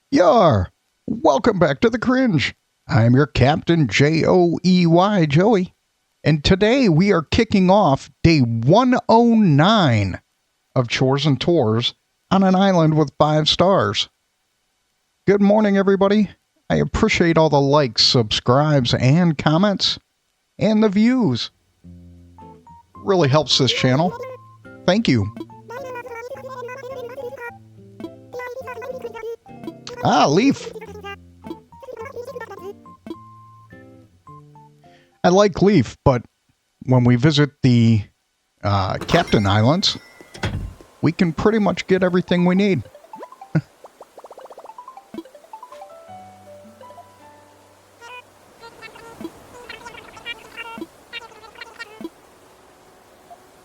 Yar! Welcome back to the Cringe. I'm your Captain Joey, Joey. And today we are kicking off day 109 of Chores and Tours on an island with 5 stars. Good morning, everybody. I appreciate all the likes, subscribes, and comments, and the views. Really helps this channel. Thank you. Ah, Leaf. I like Leaf, but when we visit the Captain Islands, we can pretty much get everything we need.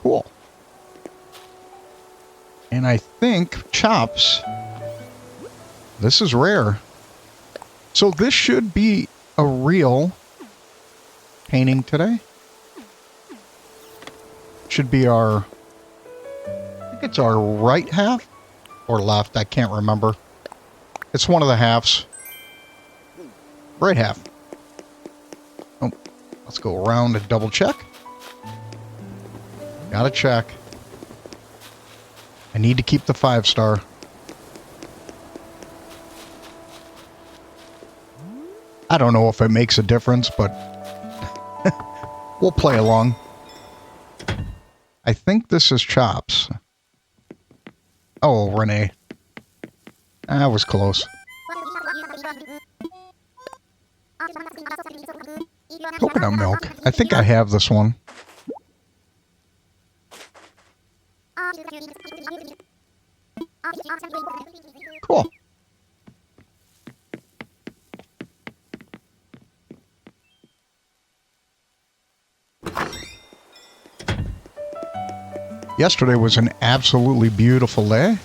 Cool. And I think Chops, this is rare. So this should be a real painting today. Should be our, I think it's our right half or left. I can't remember. It's one of the halves. Right half. Oh, let's go around and double check. Gotta check. I need to keep the 5-star. I don't know if it makes a difference, but we'll play along. I think this is Chops. Oh, Renee. That was close. Coconut milk. I think I have this one. Cool. Yesterday was an absolutely beautiful day.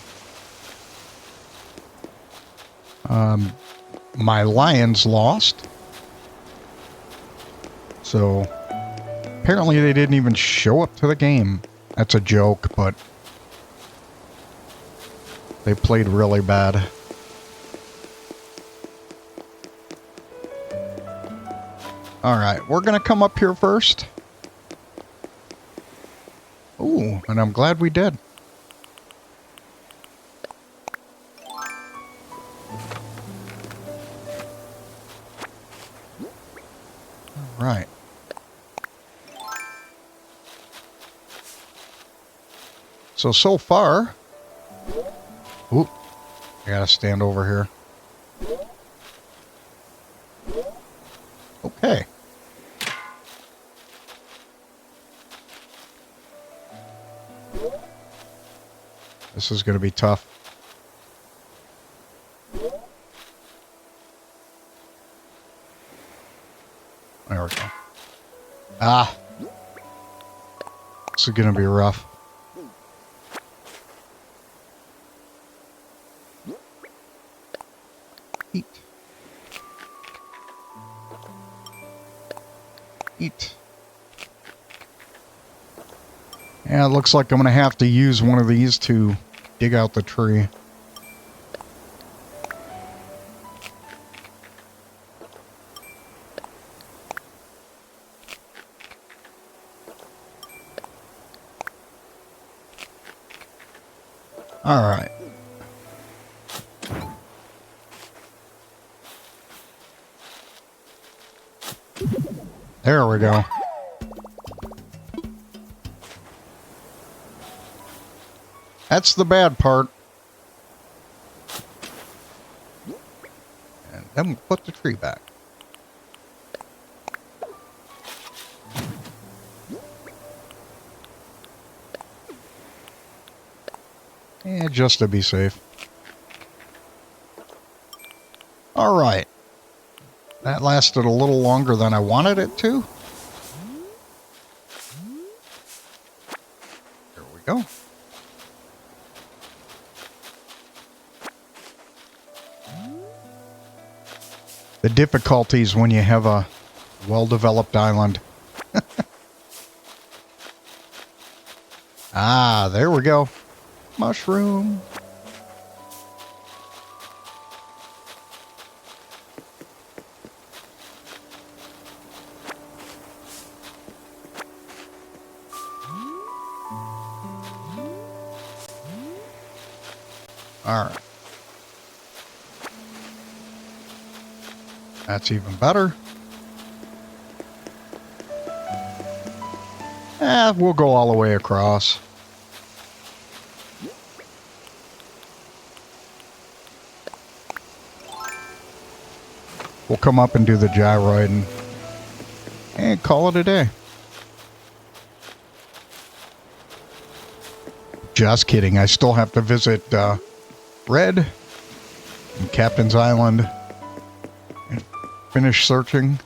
My Lions lost. So, apparently they didn't even show up to the game. That's a joke, but they played really bad. Alright, we're gonna come up here first. Ooh, and I'm glad we did. All right. So far... Ooh, I gotta stand over here. Okay. This is going to be tough. There we go. Ah. This is going to be rough. Eat. Eat. Yeah, it looks like I'm going to have to use one of these to dig out the tree. All right. There we go. That's the bad part. And then we put the tree back. Yeah, just to be safe. All right. That lasted a little longer than I wanted it to. There we go. The difficulties when you have a well-developed island. Ah, there we go. Mushroom. Alright. That's even better. We'll go all the way across. We'll come up and do the gyroid and call it a day. Just kidding. I still have to visit Red and Captain's Island and finish searching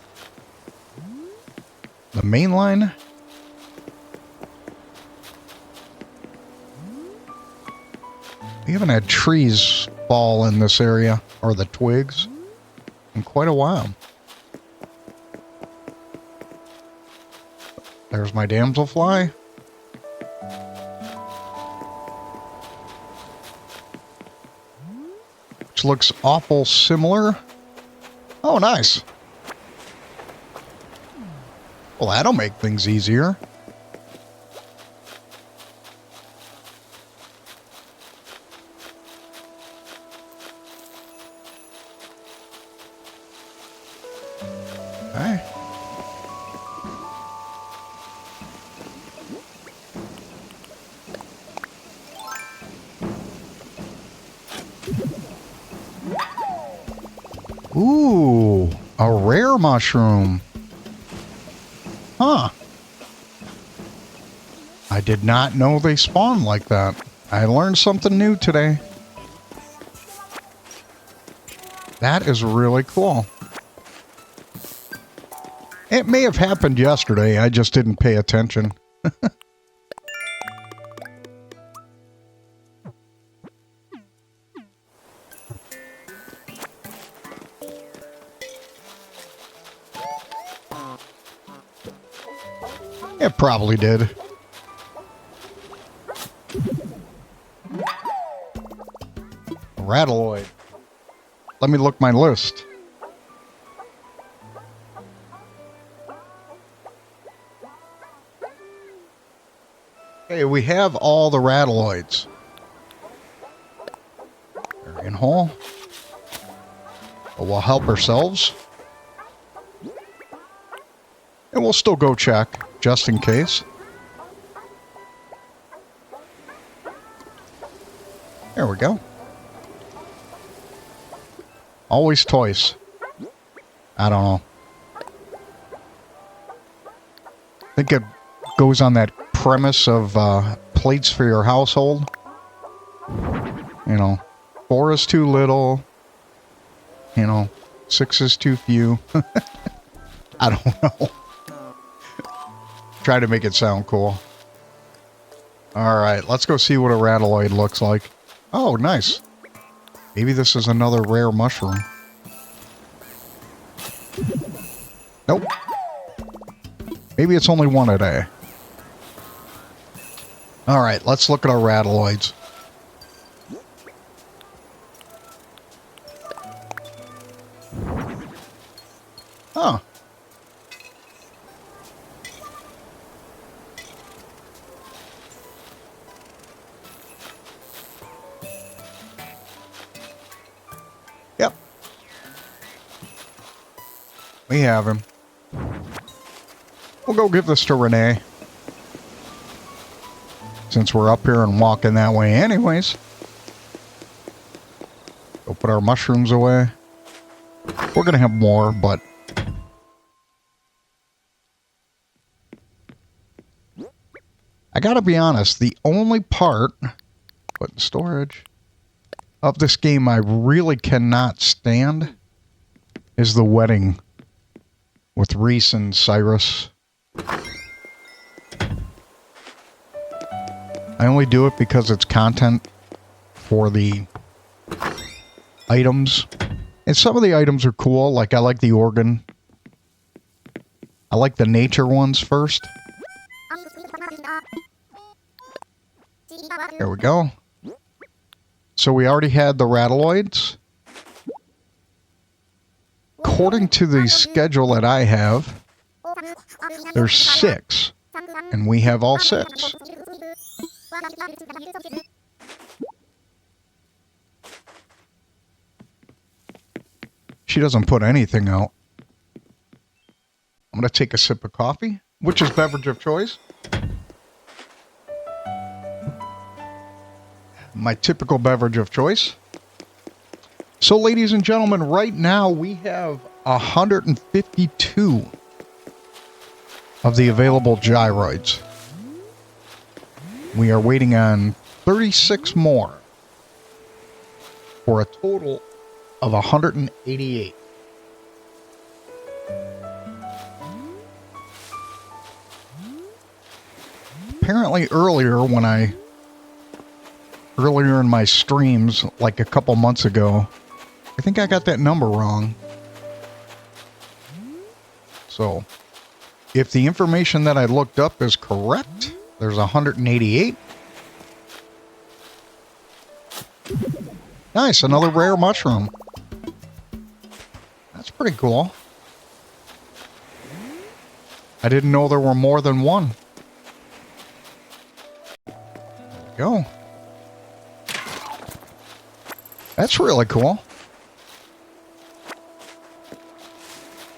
the main line. We haven't had trees fall in this area, or the twigs, in quite a while. There's my damselfly. Which looks awful similar. Oh, nice. Well, that'll make things easier. Okay. Ooh, a rare mushroom. Huh. I did not know they spawn like that. I learned something new today. That is really cool. It may have happened yesterday, I just didn't pay attention. It probably did. Rattleoid. Let me look my list. Okay, we have all the rattleoids. Carrion hole. But we'll help ourselves. And we'll still go check, just in case. There we go. Always toys. I don't know. I think it goes on that premise of plates for your household. You know, 4 is too little. You know, 6 is too few. I don't know. Try to make it sound cool. Alright, let's go see what a rattleoid looks like. Oh, nice. Maybe this is another rare mushroom. Nope. Maybe it's only one a day. Alright, let's look at our rattleoids. Huh. Yep. We have him. We'll go give this to Renee. Since we're up here and walking that way anyways. Go put our mushrooms away. We're going to have more, but... I gotta be honest, the only part... Put in storage... of this game I really cannot stand... is the wedding... with Reese and Cyrus. I only do it because it's content for the items. And some of the items are cool, like I like the organ. I like the nature ones first. There we go. So we already had the rattleoids. According to the schedule that I have, there's 6. And we have all 6. She doesn't put anything out. I'm going to take a sip of coffee, which is beverage of choice. My typical beverage of choice. So, ladies and gentlemen, right now we have 152 of the available gyroids. We are waiting on 36 more for a total of 188. Apparently earlier in my streams, like a couple months ago, I think I got that number wrong. So, if the information that I looked up is correct, there's 188. Nice, another rare mushroom. That's pretty cool. I didn't know there were more than one. There we go. That's really cool.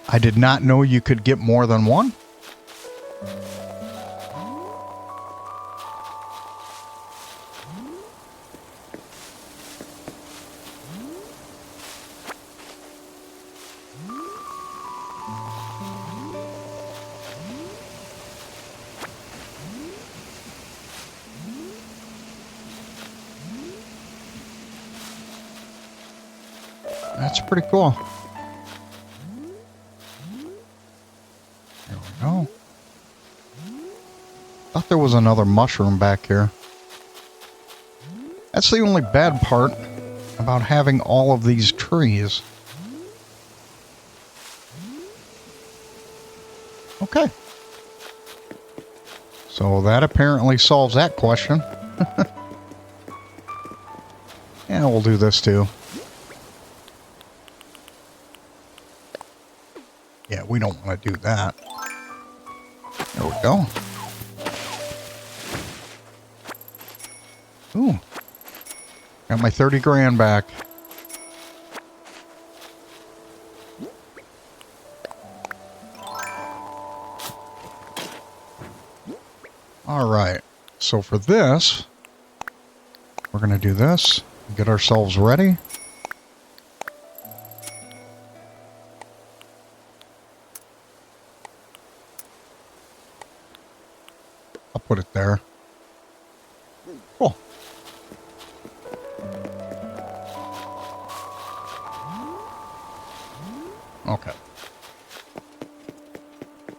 I did not know you could get more than one. That's pretty cool. There we go. Thought there was another mushroom back here. That's the only bad part about having all of these trees. Okay. So that apparently solves that question. Yeah, we'll do this too. Yeah, we don't want to do that. There we go. Ooh. Got my 30 grand back. All right. So for this, we're going to do this. Get ourselves ready. I'll put it there. Cool. Okay.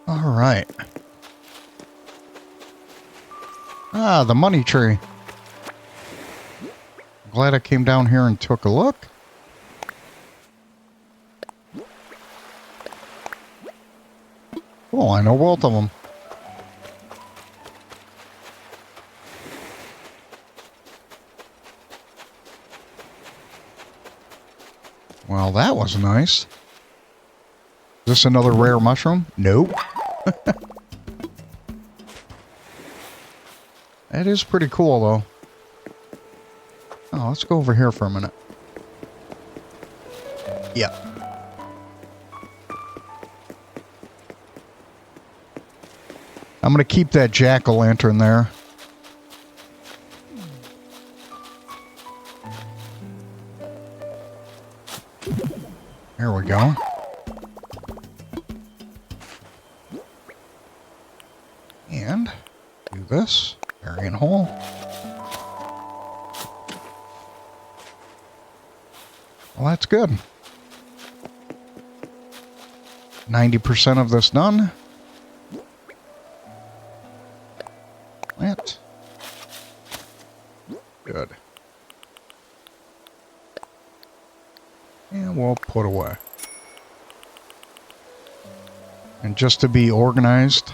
All right. Ah, the money tree. Glad I came down here and took a look. Cool, I know both of them. Well, that was nice. Is this another rare mushroom? Nope. That is pretty cool, though. Oh, let's go over here for a minute. Yeah. I'm going to keep that jack-o'-lantern there. There we go. And do this. Burying hole. Well, that's good. 90% of this done. Plant. Good. And we'll put away. And just to be organized,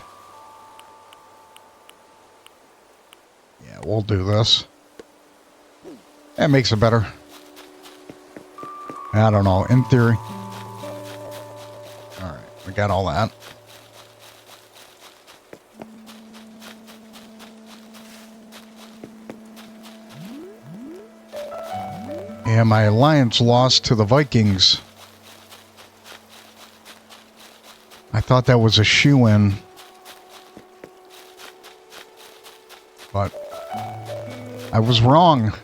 yeah, we'll do this. That makes it better. I don't know, in theory. All right, we got all that. Yeah, my alliance lost to the Vikings I thought that was a shoe-in. But I was wrong.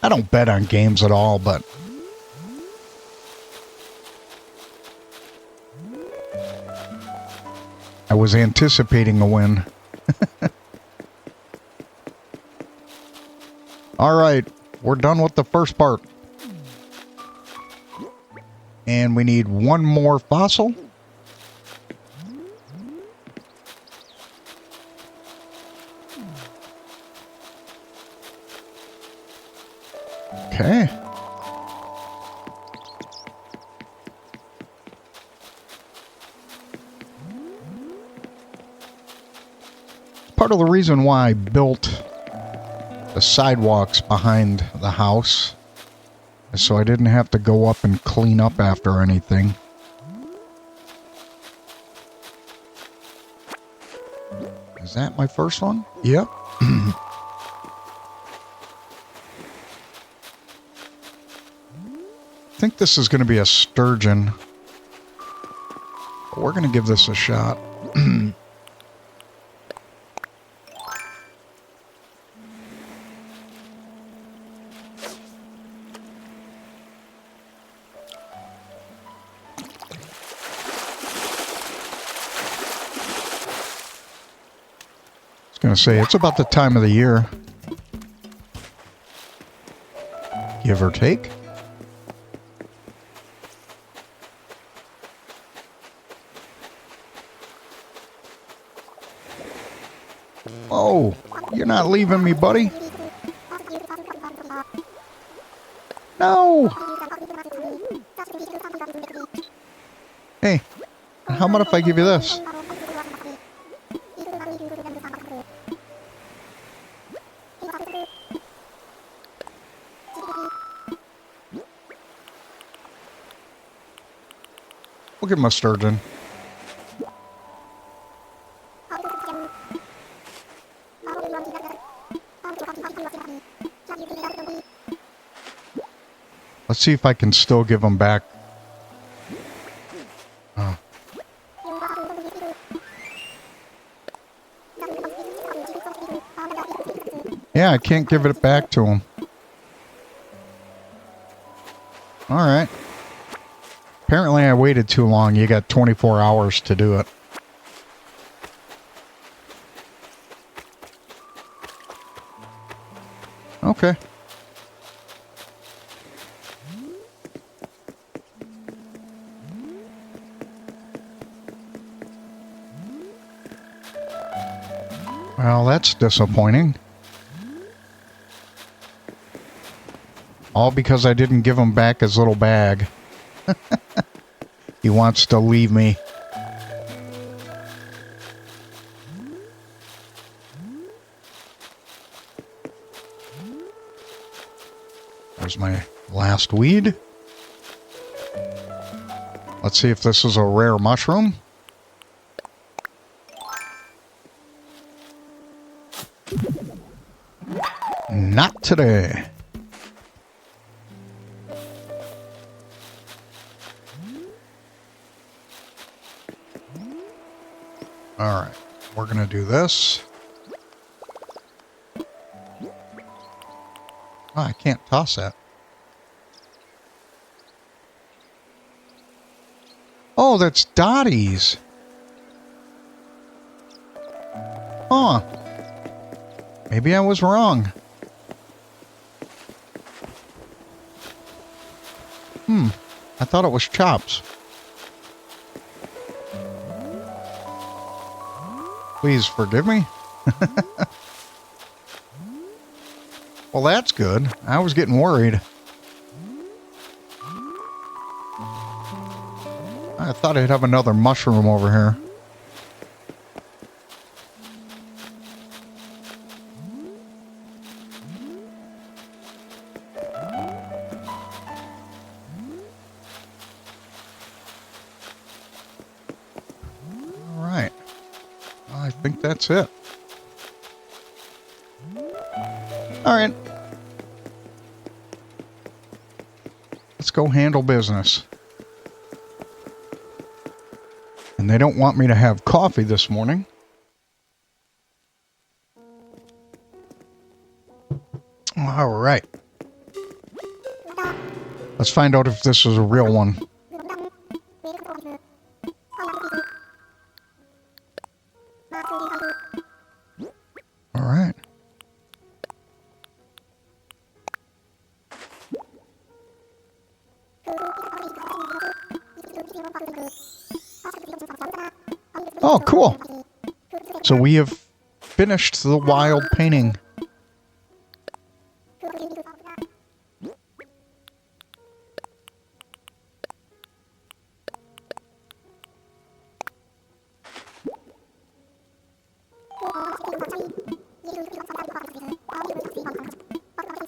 I don't bet on games at all, but I was anticipating a win. All right, we're done with the first part. And we need one more fossil. Okay. Part of the reason why I built the sidewalks behind the house is so I didn't have to go up and clean up after anything. Is that my first one? Yep. I think this is going to be a sturgeon. But we're going to give this a shot. I was going to say, it's about the time of the year. Give or take. Oh, you're not leaving me, buddy. No. Hey, how about if I give you this? We'll give him a sturgeon. Let's see if I can still give them back. Oh. Yeah, I can't give it back to him. All right. Apparently I waited too long. You got 24 hours to do it. Okay. Well, that's disappointing. All because I didn't give him back his little bag. He wants to leave me. There's my last weed. Let's see if this is a rare mushroom. Not today. All right, we're going to do this. Oh, I can't toss that. Oh, that's Dottie's. Huh. Maybe I was wrong. I thought it was Chops. Please forgive me. Well, that's good. I was getting worried. I thought I'd have another mushroom over here. All right. Well, I think that's it. All right. Let's go handle business. And they don't want me to have coffee this morning. All right. Let's find out if this is a real one. All right. Oh, cool. So we have finished the wild painting.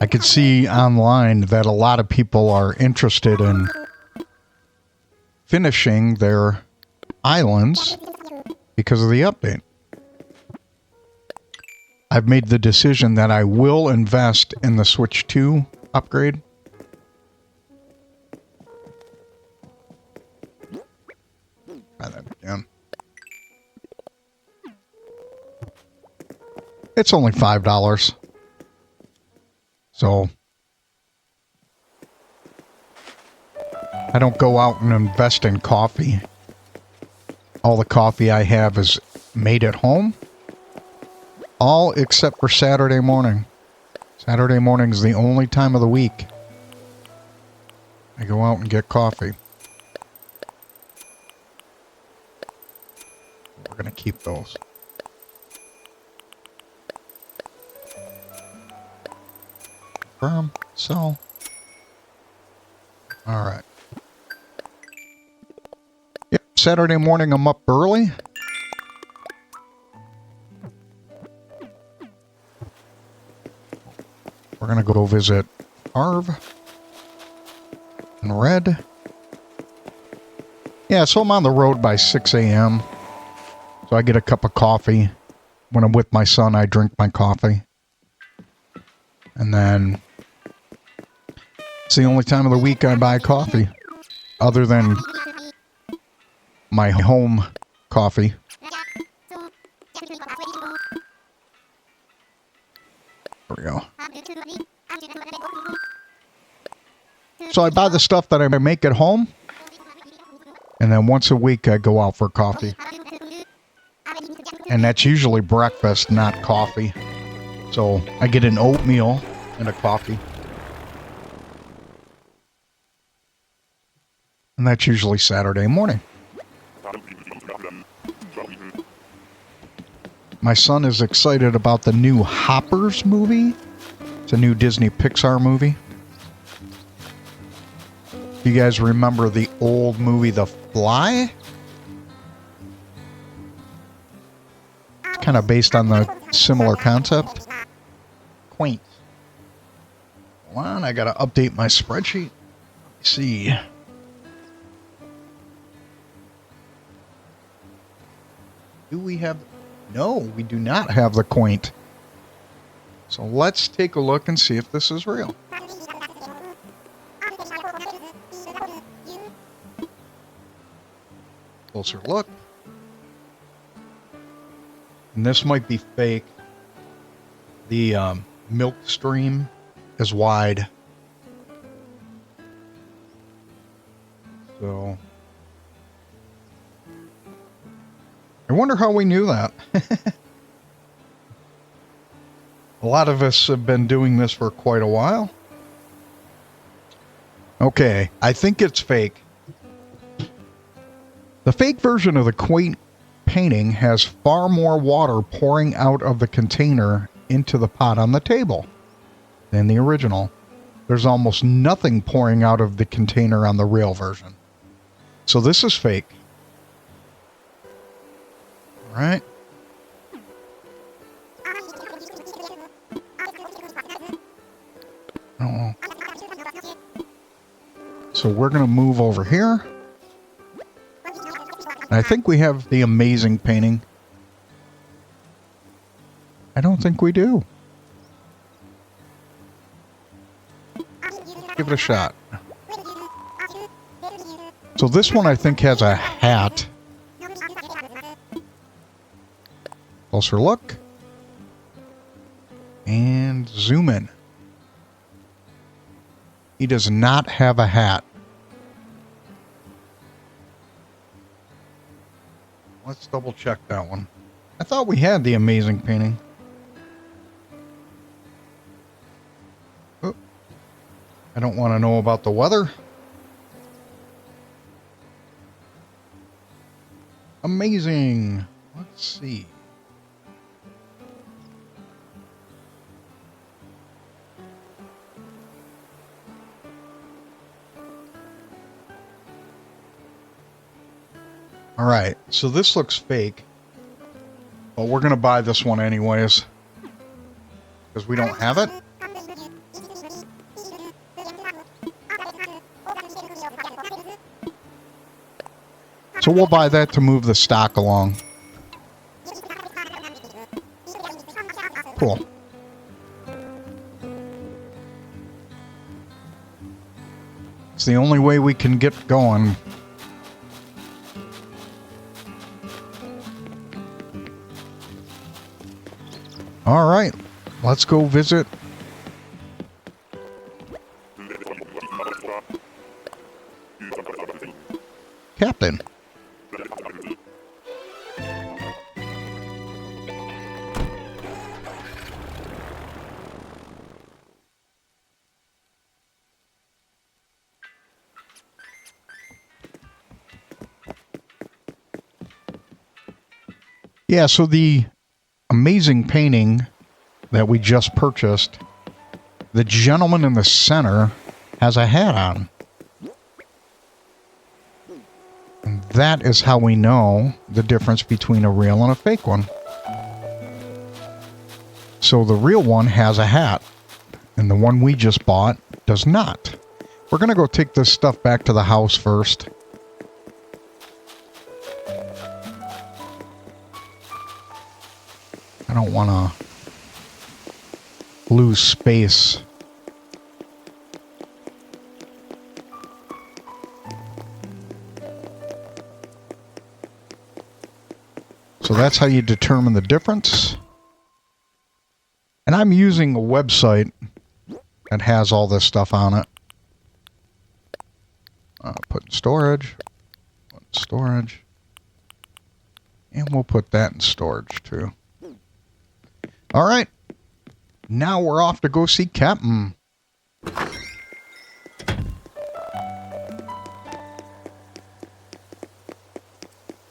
I could see online that a lot of people are interested in finishing their islands because of the update. I've made the decision that I will invest in the Switch 2 upgrade. Try that again. It's only $5. So I don't go out and invest in coffee. All the coffee I have is made at home. All except for Saturday morning. Saturday morning is the only time of the week I go out and get coffee. We're going to keep those. Confirm. So. All right. Yep. Saturday morning I'm up early. We're going to go visit Harv and Red. Yeah, so I'm on the road by 6 a.m. So I get a cup of coffee. When I'm with my son, I drink my coffee. And then it's the only time of the week I buy coffee. Other than my home coffee. There we go. So I buy the stuff that I make at home. And then once a week I go out for coffee. And that's usually breakfast, not coffee. So I get an oatmeal and a coffee. And that's usually Saturday morning. My son is excited about the new Hoppers movie. It's a new Disney Pixar movie. You guys remember the old movie The Fly? It's kind of based on the similar concept. Quaint. Hold on, I gotta update my spreadsheet. Let's see. Do we have... No, we do not have the quaint. So let's take a look and see if this is real. Closer look. And this might be fake. The milk stream is wide. So I wonder how we knew that. A lot of us have been doing this for quite a while. Okay, I think it's fake. The fake version of the quaint painting has far more water pouring out of the container into the pot on the table than the original. There's almost nothing pouring out of the container on the real version. So this is fake. All right. Oh. So we're going to move over here. And I think we have the amazing painting. I don't think we do. Give it a shot. So this one I think has a hat closer look. And zoom in. He does not have a hat. Let's double check that one. I thought we had the amazing painting. Oh, I don't want to know about the weather. Amazing. Let's see. All right, so this looks fake, but we're going to buy this one anyways, because we don't have it. So we'll buy that to move the stock along. Cool. It's the only way we can get going. All right, let's go visit Captain. Yeah, so the amazing painting that we just purchased, the gentleman in the center has a hat on. And that is how we know the difference between a real and a fake one. So the real one has a hat, and the one we just bought does not. We're going to go take this stuff back to the house first. I don't want to lose space. So that's how you determine the difference. And I'm using a website that has all this stuff on it. Put in storage. Put in storage. And we'll put that in storage too. All right. Now we're off to go see Captain.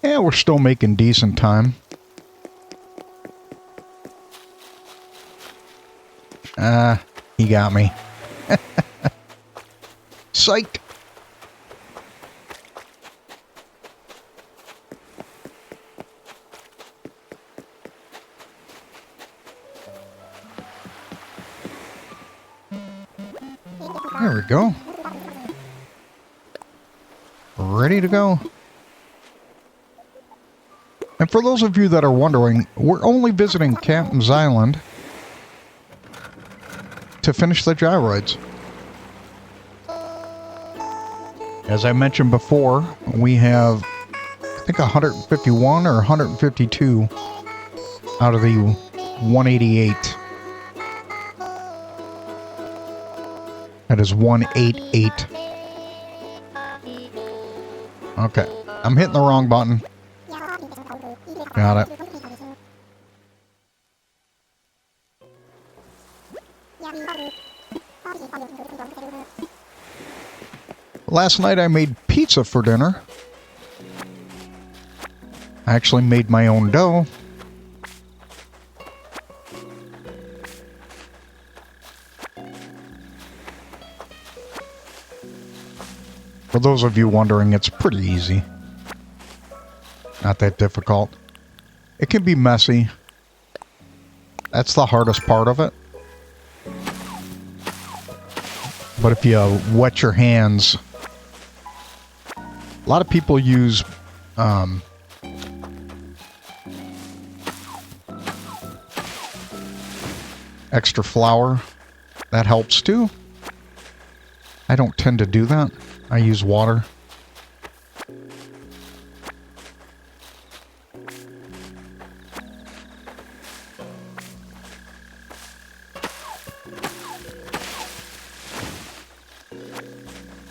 Yeah, we're still making decent time. He got me. Psych. There we go. Ready to go. And for those of you that are wondering, we're only visiting Captain's Island to finish the gyroids. As I mentioned before, we have, I think, 151 or 152 out of the 188. That is 188. Okay. I'm hitting the wrong button. Got it. Last night I made pizza for dinner. I actually made my own dough. For those of you wondering, it's pretty easy. Not that difficult. It can be messy. That's the hardest part of it. But if you wet your hands, a lot of people use extra flour. That helps too. I don't tend to do that. I use water.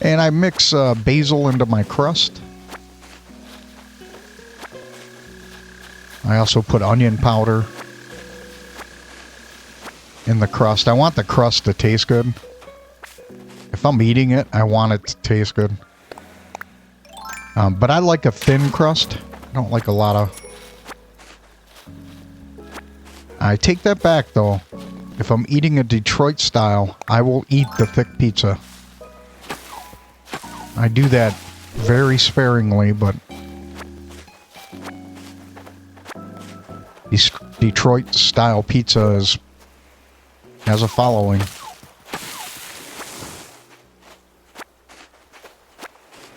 And I mix basil into my crust. I also put onion powder in the crust. I want the crust to taste good. If I'm eating it, I want it to taste good. But I like a thin crust. I don't like a lot of... I take that back, though. If I'm eating a Detroit style, I will eat the thick pizza. I do that very sparingly, but... Detroit style pizza has a following.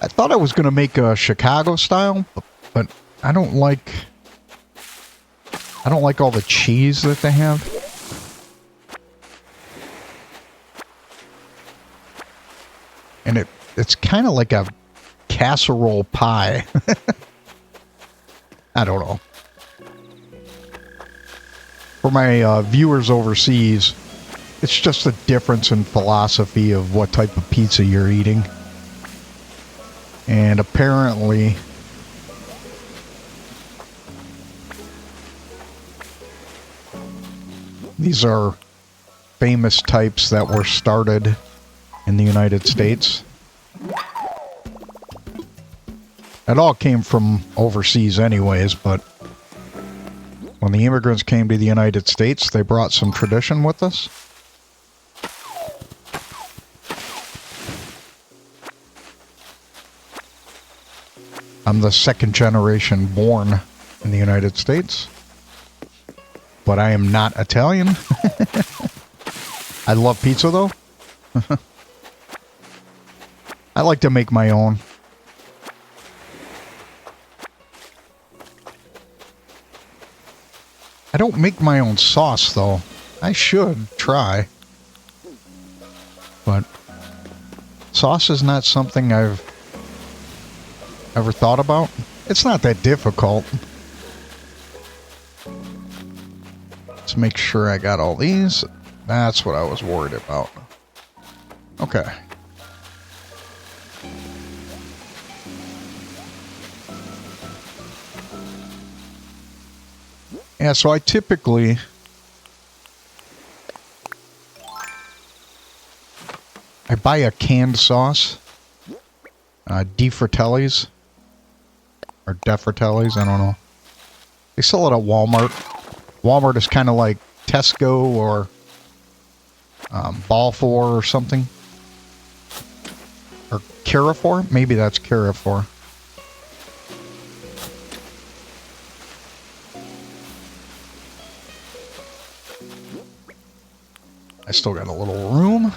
I thought I was going to make a Chicago style, but I don't like all the cheese that they have. And it's kind of like a casserole pie. I don't know. For my viewers overseas, it's just a difference in philosophy of what type of pizza you're eating. And apparently, these are famous types that were started in the United States. It all came from overseas anyways, but when the immigrants came to the United States, they brought some tradition with us. I'm the second generation born in the United States, but I am not Italian. I love pizza, though. I like to make my own. I don't make my own sauce, though. I should try. But sauce is not something I've ever thought about. It's not that difficult. Let's make sure I got all these. That's what I was worried about. Okay. Yeah, so I typically buy a canned sauce, DeFratelli's or DeFratelli's, I don't know. They sell it at Walmart. Walmart is kind of like Tesco or Balfour or something, or Carrefour. Maybe that's Carrefour. I still got a little room.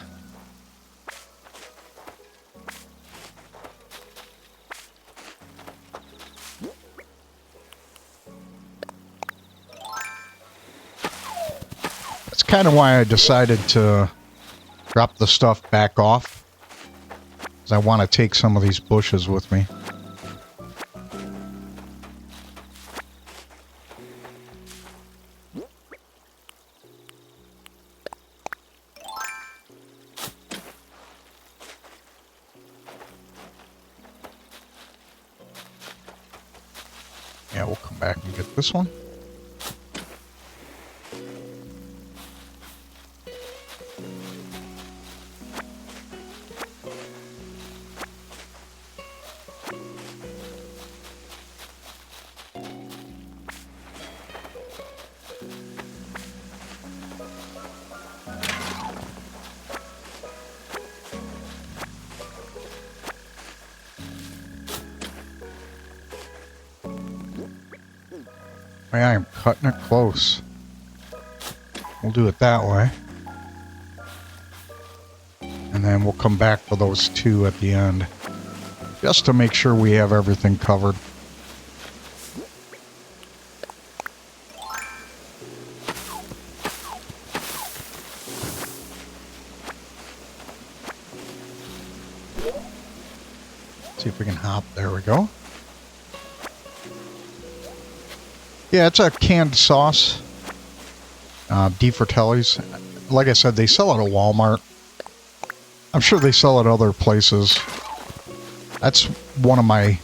That's kind of why I decided to drop the stuff back off, because I want to take some of these bushes with me. Yeah, we'll come back and get this one. I am cutting it close. We'll do it that way. And then we'll come back for those two at the end, just to make sure we have everything covered. See if we can hop. There we go. Yeah, it's a canned sauce. DeFratelli's. Like I said, they sell it at Walmart. I'm sure they sell it other places. That's one of my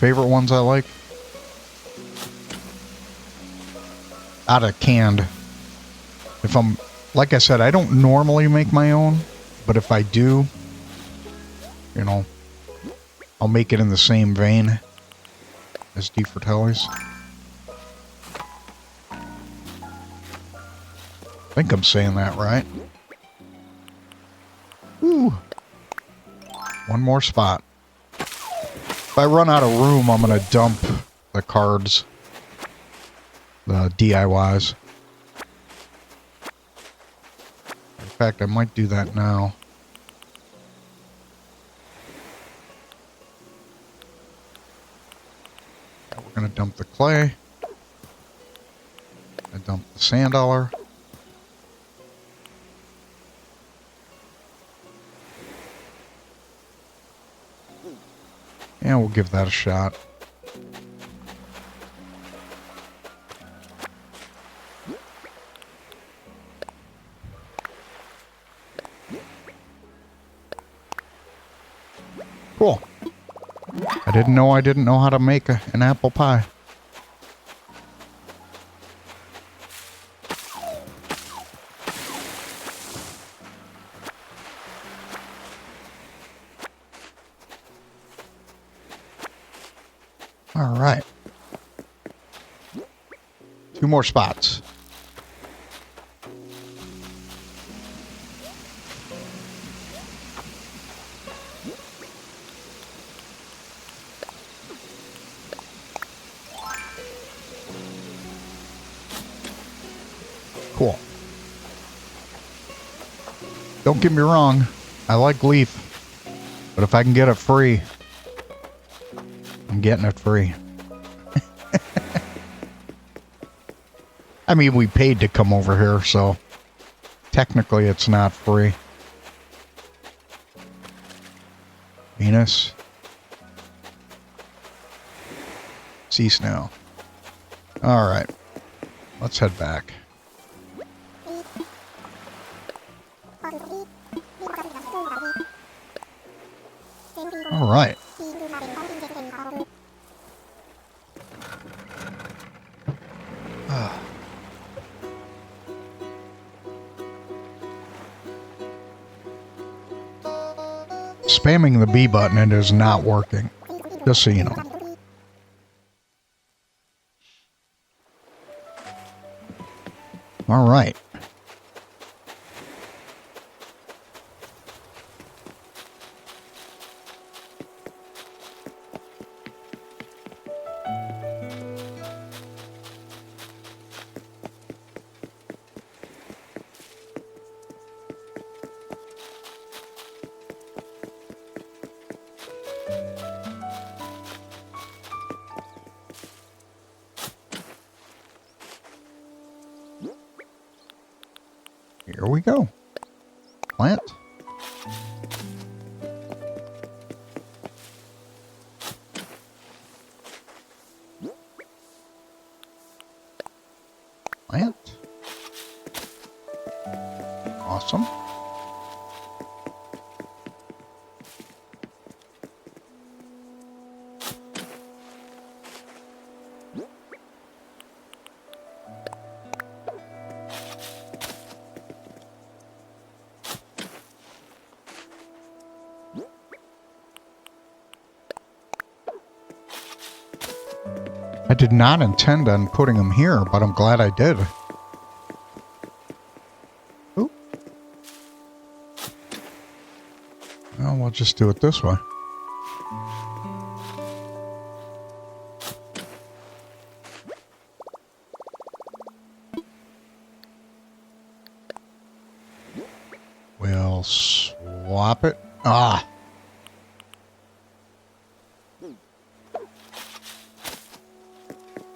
favorite ones I like. Out of canned. If I'm, like I said, I don't normally make my own, but if I do, you know, I'll make it in the same vein as Di Fratelli's. I think I'm saying that right. Ooh. One more spot. If I run out of room, I'm going to dump the cards. The DIYs. In fact, I might do that now. We're going to dump the clay. I dump the sand dollar. And we'll give that a shot. Cool. I didn't know how to make an apple pie. All right. 2 more spots. Cool. Don't get me wrong, I like leaf, but if I can get it free, I'm getting it free. I mean, we paid to come over here, so technically it's not free. Venus. Cease now. All right. Let's head back. All right. Spamming the B button, it is not working. Just so you know. All right. Here we go. Plant. Plant. Awesome. I did not intend on putting them here, but I'm glad I did. Ooh. Well, we'll just do it this way. We'll swap it. Ah.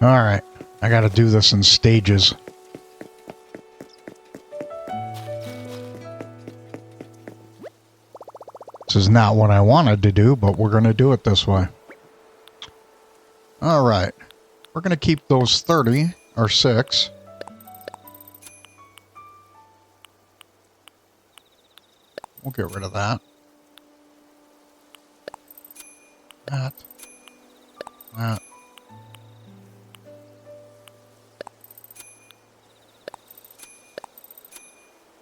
All right, I got to do this in stages. This is not what I wanted to do, but we're going to do it this way. All right, we're going to keep those 30 or 6. We'll get rid of that. That.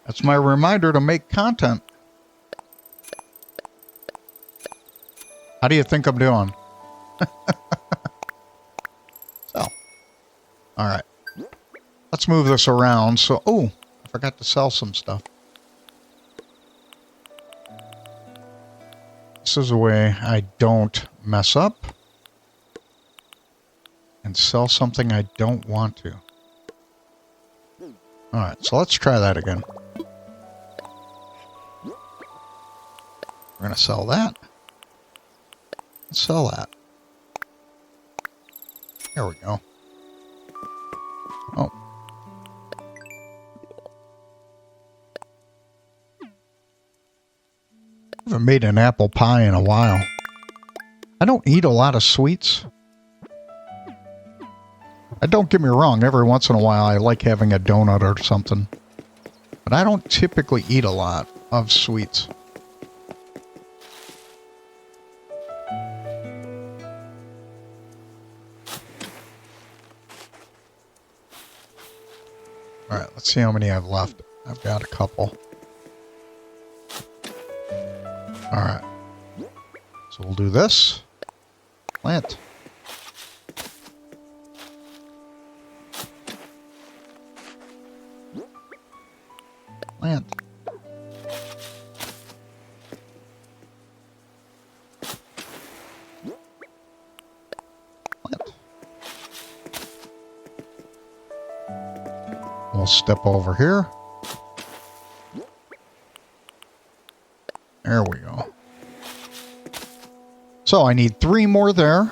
That's my reminder to make content. How do you think I'm doing? So, all right. Let's move this around. So, oh, I forgot to sell some stuff. This is a way I don't mess up and sell something I don't want to. All right, so let's try that again. We're going to sell that. Let's sell that. There we go. Oh. I haven't made an apple pie in a while. I don't eat a lot of sweets. Don't get me wrong, every once in a while I like having a donut or something. But I don't typically eat a lot of sweets. Alright, let's see how many I've left. I've got a couple. Alright. So we'll do this. Plant. Plant. Plant. We'll step over here. There we go. So I need 3 more there.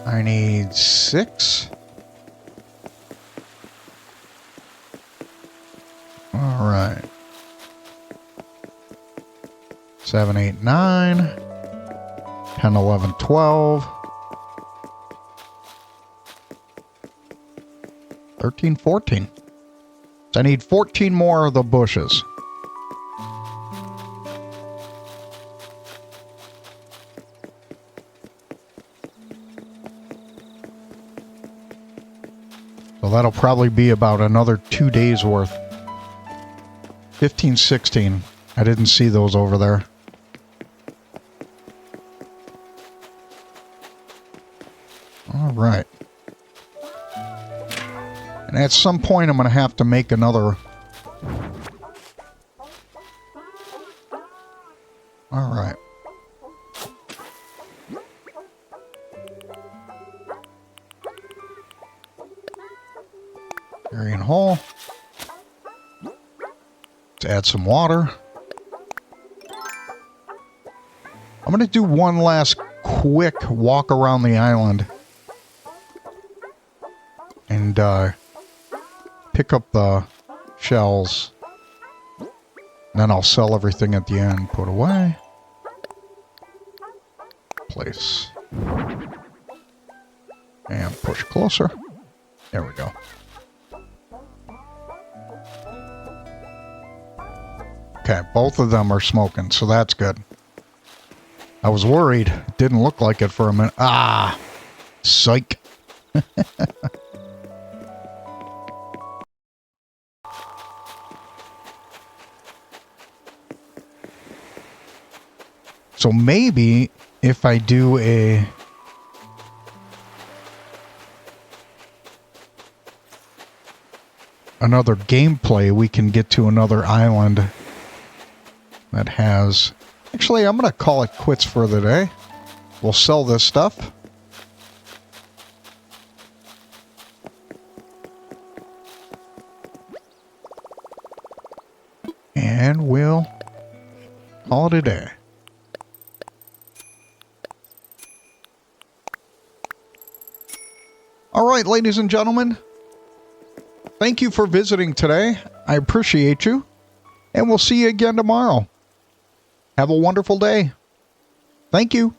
I need 6. All right. 7, 8, 9. 10, 11, 12. 13, 14. So I need 14 more of the bushes. So that'll probably be about another 2 days worth. 15, 16. I didn't see those over there. All right. And at some point I'm going to have to make another. All right. Carrying hole. Let's add some water. I'm going to do one last quick walk around the island. And pick up the shells. And then I'll sell everything at the end. Put away. Place. And push closer. There we go. Okay, both of them are smoking, so that's good. I was worried. It didn't look like it for a minute. Ah! Psych. So maybe if I do another gameplay, we can get to another island that has... Actually, I'm going to call it quits for the day. We'll sell this stuff. And we'll call it a day. All right, ladies and gentlemen. Thank you for visiting today. I appreciate you. And we'll see you again tomorrow. Have a wonderful day. Thank you.